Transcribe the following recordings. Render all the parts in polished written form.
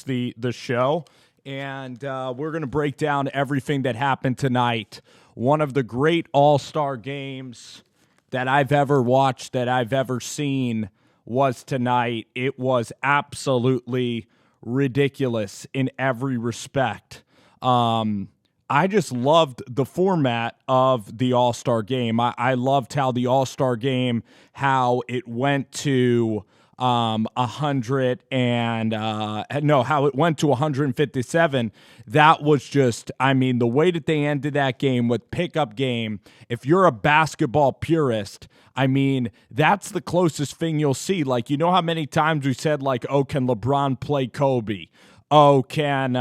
host the show, and we're going to break down everything that happened tonight. One of the great All-Star games that I've ever watched, that I've ever seen, was tonight. It was absolutely ridiculous in every respect. I just loved the format of the All-Star game. I loved how the All-Star game, how it went to 100 and how it went to 157. That was just, I mean, the way that they ended that game with pickup game. If you're a basketball purist, I mean, that's the closest thing you'll see. Like, you know how many times we said, like, oh, can LeBron play Kobe? Oh, can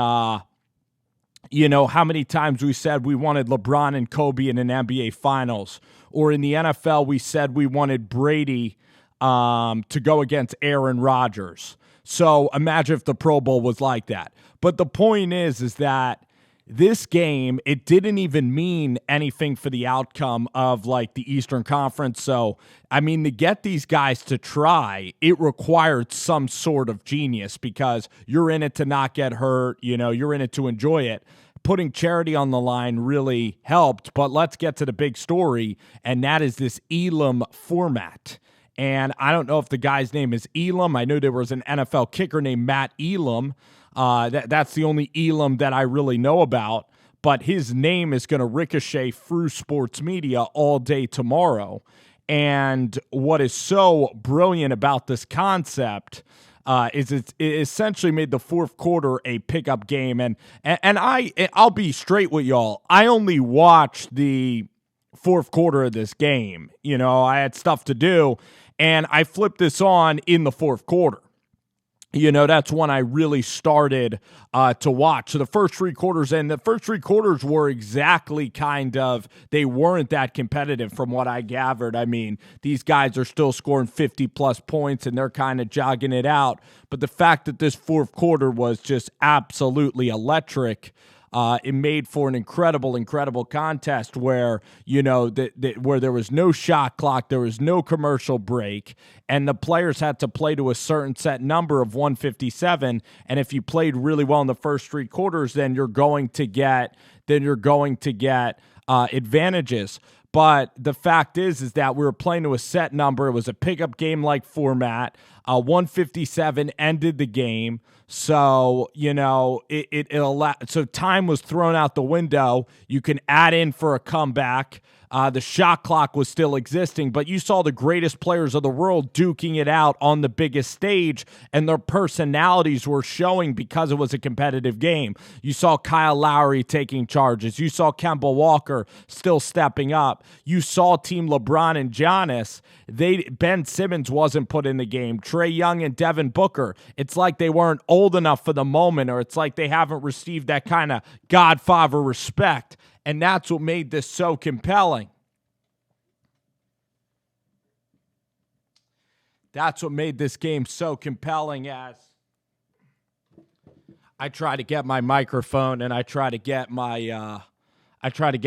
you know, how many times we said we wanted LeBron and Kobe in an NBA Finals? Or in the NFL, we said we wanted Brady to go against Aaron Rodgers. So imagine if the Pro Bowl was like that. But the point is that this game, it didn't even mean anything for the outcome of, like, the Eastern Conference. So, I mean, to get these guys to try, it required some sort of genius, because you're in it to not get hurt. You know, you're in it to enjoy it. Putting charity on the line really helped. But let's get to the big story, and that is this Elam format. And I don't know if the guy's name is Elam. I know there was an NFL kicker named Matt Elam. That's the only Elam that I really know about. But his name is going to ricochet through sports media all day tomorrow. And what is so brilliant about this concept is it essentially made the fourth quarter a pickup game. And I'll be straight with y'all. I only watched the fourth quarter of this game. You know, I had stuff to do, and I flipped this on in the fourth quarter. You know, that's when I really started to watch. So the first three quarters were exactly they weren't that competitive from what I gathered. I mean, these guys are still scoring 50-plus points, and they're kind of jogging it out. But the fact that this fourth quarter was just absolutely electric, it made for an incredible contest where, you know, where there was no shot clock, there was no commercial break, and the players had to play to a certain set number of 157. And if you played really well in the first three quarters, then you're going to get advantages. But the fact is that we were playing to a set number. It was a pickup game-like format. 157 ended the game. So, you know, so time was thrown out the window. You can add in for a comeback. The shot clock was still existing, but you saw the greatest players of the world duking it out on the biggest stage, and their personalities were showing because it was a competitive game. You saw Kyle Lowry taking charges. You saw Kemba Walker still stepping up. You saw Team LeBron and Giannis. Ben Simmons wasn't put in the game. Trae Young and Devin Booker. It's like they weren't old enough for the moment, or it's like they haven't received that kind of Godfather respect. And that's what made this so compelling. That's what made this game so compelling, as I try to get my microphone and I try to get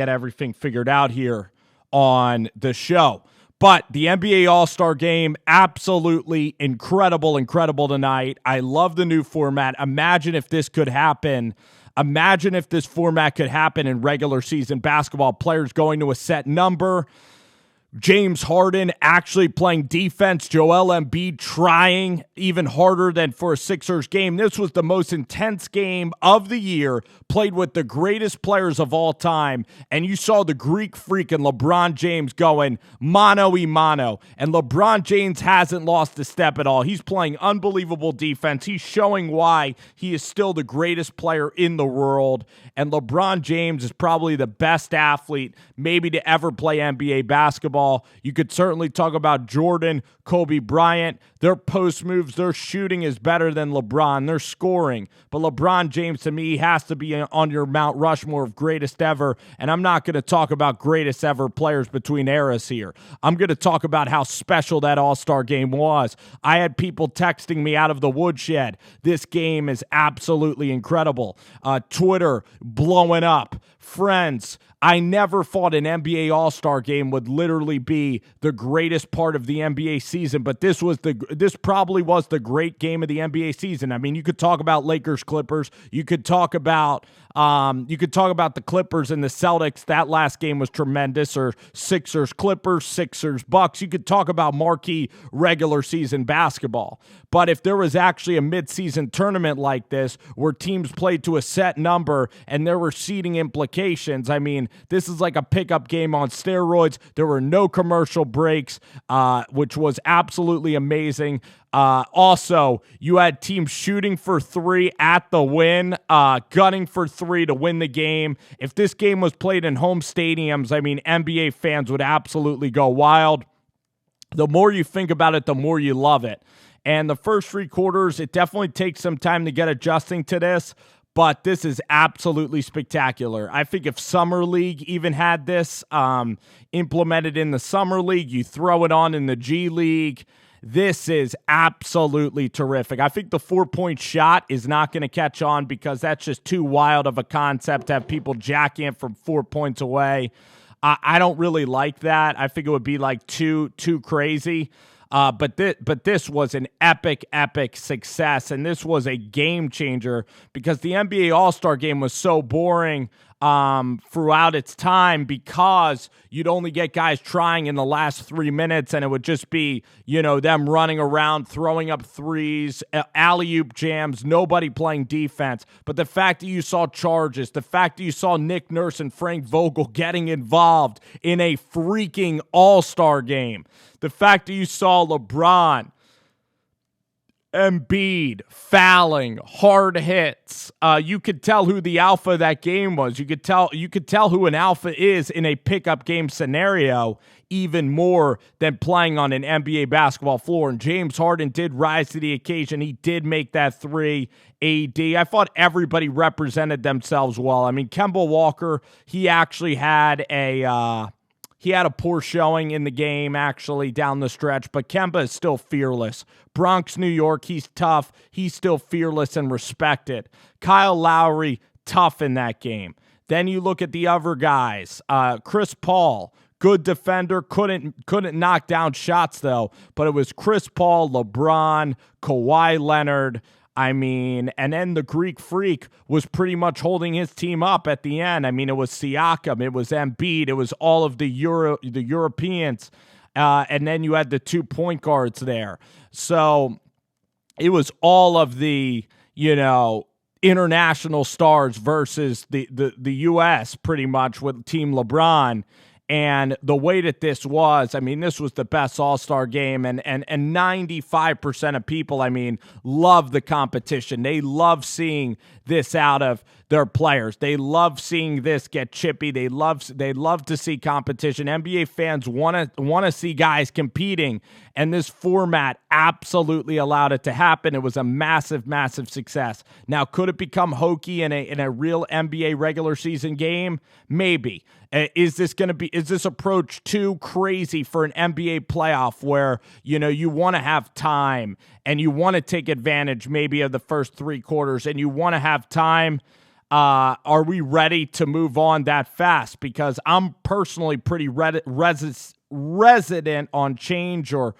everything figured out here on the show. But the NBA All-Star Game, absolutely incredible tonight. I love the new format. Imagine if this could happen. Imagine if this format could happen in regular season basketball. Players going to a set number. James Harden actually playing defense. Joel Embiid trying even harder than for a Sixers game. This was the most intense game of the year, played with the greatest players of all time. And you saw the Greek freak and LeBron James going mano-a-mano. And LeBron James hasn't lost a step at all. He's playing unbelievable defense. He's showing why he is still the greatest player in the world. And LeBron James is probably the best athlete maybe to ever play NBA basketball. You could certainly talk about Jordan, Kobe Bryant. Their post moves, their shooting is better than LeBron. They're scoring. But LeBron James, to me, has to be on your Mount Rushmore of greatest ever. And I'm not going to talk about greatest ever players between eras here. I'm going to talk about how special that All-Star game was. I had people texting me out of the woodshed. This game is absolutely incredible. Twitter blowing up. Friends, I never thought an NBA All-Star game would literally necessarily be the greatest part of the NBA season, but this probably was the great game of the NBA season. I mean, you could talk about Lakers Clippers, you could talk about the Clippers and the Celtics. That last game was tremendous. Or Sixers Clippers, Sixers Bucks. You could talk about marquee regular season basketball. But if there was actually a midseason tournament like this where teams played to a set number and there were seeding implications, I mean, this is like a pickup game on steroids. There were no commercial breaks, which was absolutely amazing. Also, you had teams shooting for three at the win, gunning for three to win the game. If this game was played in home stadiums, I mean, NBA fans would absolutely go wild. The more you think about it, the more you love it. And the first three quarters, it definitely takes some time to get adjusting to this, but this is absolutely spectacular. I think if Summer League even had this implemented in the Summer League, you throw it on in the G League, this is absolutely terrific. I think the 4-point shot is not going to catch on because that's just too wild of a concept to have people jacking it from 4 points away. I don't really like that. I think it would be like too crazy. But this was an epic success, and this was a game changer because the NBA All-Star Game was so boring throughout its time because you'd only get guys trying in the last 3 minutes, and it would just be, them running around, throwing up threes, alley-oop jams, nobody playing defense. But the fact that you saw charges, the fact that you saw Nick Nurse and Frank Vogel getting involved in a freaking All-Star Game, the fact that you saw LeBron, Embiid, fouling, hard hits. You could tell who the alpha of that game was. You could tell who an alpha is in a pickup game scenario even more than playing on an NBA basketball floor. And James Harden did rise to the occasion. He did make that three. I thought everybody represented themselves well. I mean, Kemba Walker, he actually had a poor showing in the game, actually, down the stretch, but Kemba is still fearless. Bronx, New York, he's tough. He's still fearless and respected. Kyle Lowry, tough in that game. Then you look at the other guys. Chris Paul, good defender, couldn't knock down shots, though, but it was Chris Paul, LeBron, Kawhi Leonard, and then the Greek Freak was pretty much holding his team up at the end. I mean, it was Siakam, it was Embiid, it was all of the Europeans, and then you had the 2 point guards there. So it was all of the, international stars versus the U.S. pretty much with Team LeBron. And the way that this was, this was the best All-Star game, and 95% of people, love the competition. They love seeing this out of their players. They love seeing this get chippy. They love to see competition. NBA fans want to see guys competing, and this format absolutely allowed it to happen. It was a massive success. Now, could it become hokey in a real NBA regular season game? Maybe. Is this approach too crazy for an NBA playoff where, you want to have time and you want to take advantage maybe of the first three quarters and you want to have time? Are we ready to move on that fast? Because I'm personally pretty resident on change or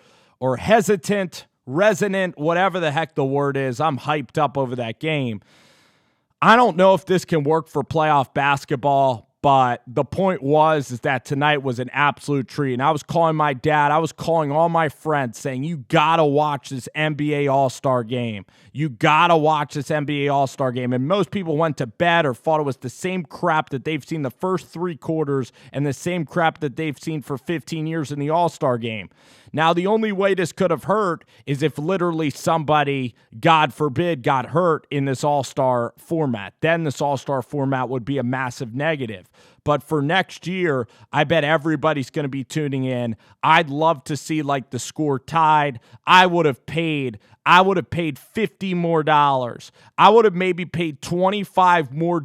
hesitant, resonant, whatever the heck the word is. I'm hyped up over that game. I don't know if this can work for playoff basketball, but the point is that tonight was an absolute treat. And I was calling my dad, I was calling all my friends saying, you got to watch this NBA All-Star game. You got to watch this NBA All-Star game. And most people went to bed or thought it was the same crap that they've seen the first three quarters and the same crap that they've seen for 15 years in the All-Star game. Now, the only way this could have hurt is if literally somebody, God forbid, got hurt in this All-Star format. Then this All-Star format would be a massive negative. But for next year, I bet everybody's going to be tuning in. I'd love to see the score tied. I would have paid I would have paid $50 more. I would have maybe paid $25 more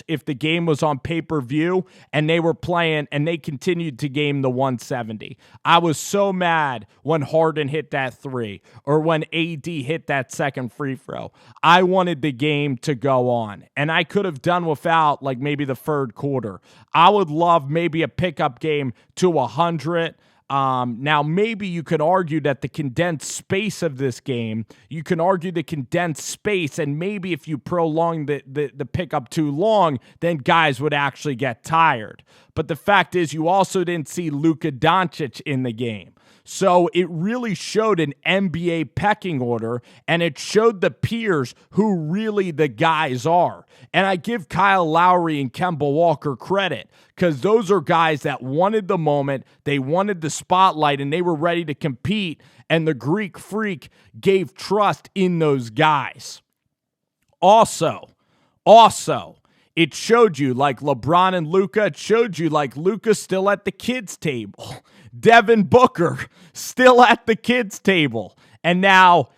if the game was on pay-per-view and they were playing and they continued to game the 170. I was so mad when Harden hit that three or when AD hit that second free throw. I wanted the game to go on, and I could have done without like maybe the third quarter. I would love maybe a pickup game to 100. Now, maybe you could argue that the condensed space of this game, and maybe if you prolong the pickup too long, then guys would actually get tired. But the fact is, you also didn't see Luka Doncic in the game. So it really showed an NBA pecking order, and it showed the peers who really the guys are. And I give Kyle Lowry and Kemba Walker credit because those are guys that wanted the moment, they wanted the spotlight, and they were ready to compete, and the Greek Freak gave trust in those guys. Also, it showed you like LeBron and Luka. It showed you like Luka's still at the kids' table. Devin Booker still at the kids' table. And now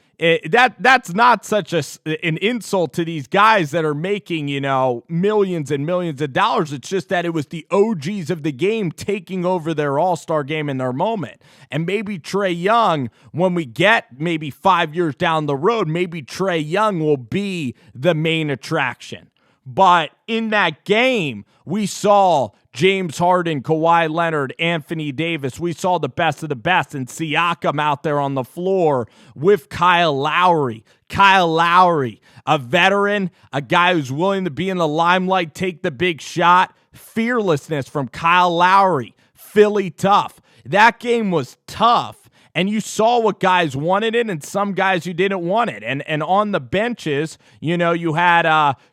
that's not such an insult to these guys that are making, millions and millions of dollars. It's just that it was the OGs of the game taking over their all-star game in their moment. And maybe Trae Young, when we get maybe 5 years down the road, maybe Trae Young will be the main attraction. But in that game, we saw James Harden, Kawhi Leonard, Anthony Davis. We saw the best of the best, and Siakam out there on the floor with Kyle Lowry. Kyle Lowry, a veteran, a guy who's willing to be in the limelight, take the big shot. Fearlessness from Kyle Lowry. Philly tough. That game was tough. And you saw what guys wanted it and some guys who didn't want it. And on the benches, you had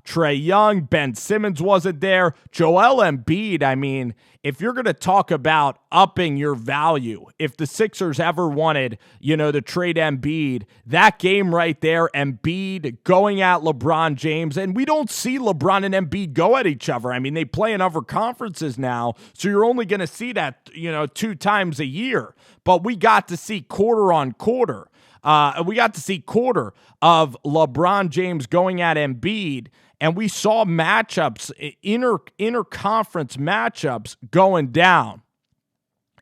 Trae Young, Ben Simmons wasn't there. Joel Embiid, I mean, if you're going to talk about upping your value, if the Sixers ever wanted, to trade Embiid, that game right there, Embiid going at LeBron James, and we don't see LeBron and Embiid go at each other. I mean, they play in other conferences now, so you're only going to see that, 2 times a year. But we got to see quarter on quarter. We got to see quarter of LeBron James going at Embiid, and we saw matchups, inter-conference matchups going down.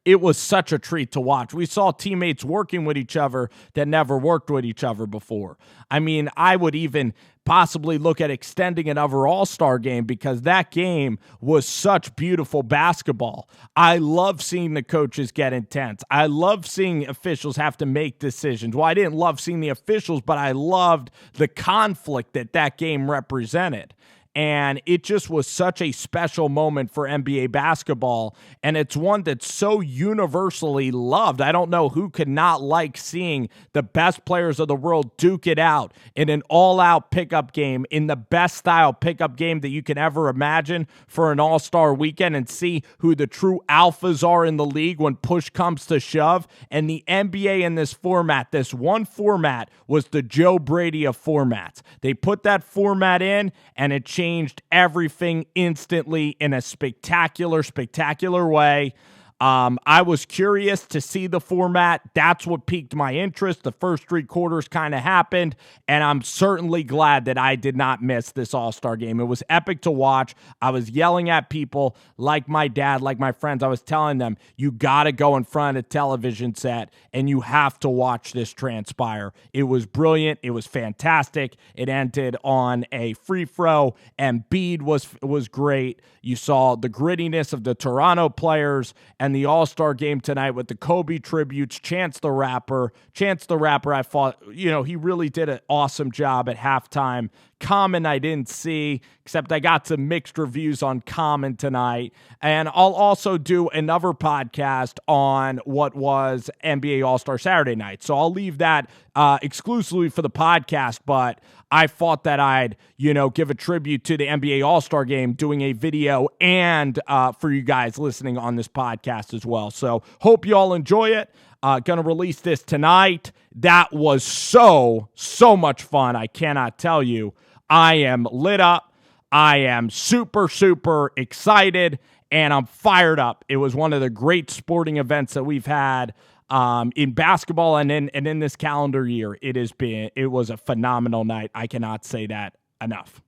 It was such a treat to watch. We saw teammates working with each other that never worked with each other before. I mean, I would even possibly look at extending another all-star game because that game was such beautiful basketball. I love seeing the coaches get intense. I love seeing officials have to make decisions. Well, I didn't love seeing the officials, but I loved the conflict that game represented. And it just was such a special moment for NBA basketball. And it's one that's so universally loved. I don't know who could not like seeing the best players of the world duke it out in an all-out pickup game, in the best style pickup game that you can ever imagine for an all-star weekend, and see who the true alphas are in the league when push comes to shove. And the NBA in this format, this one format, was the Joe Brady of formats. They put that format in, and it changed everything instantly in a spectacular way. I was curious to see the format. That's what piqued my interest. The first 3 quarters kind of happened, and I'm certainly glad that I did not miss this All-Star game. It was epic to watch. I was yelling at people like my dad, like my friends. I was telling them, you got to go in front of a television set, and you have to watch this transpire. It was brilliant. It was fantastic. It ended on a free throw. Embiid was great. You saw the grittiness of the Toronto players, and the All-Star game tonight with the Kobe tributes. Chance the Rapper, I thought, he really did an awesome job at halftime. Common I didn't see, except I got some mixed reviews on Common tonight. And I'll also do another podcast on what was NBA All-Star Saturday night. So I'll leave that exclusively for the podcast, but I thought that I'd, give a tribute to the NBA All-Star game, doing a video and for you guys listening on this podcast as well. So hope you all enjoy it. Gonna release this tonight. That was so much fun. I cannot tell you. I am lit up. I am super excited, and I'm fired up. It was one of the great sporting events that we've had in basketball and in this calendar year. It was a phenomenal night. I cannot say that enough.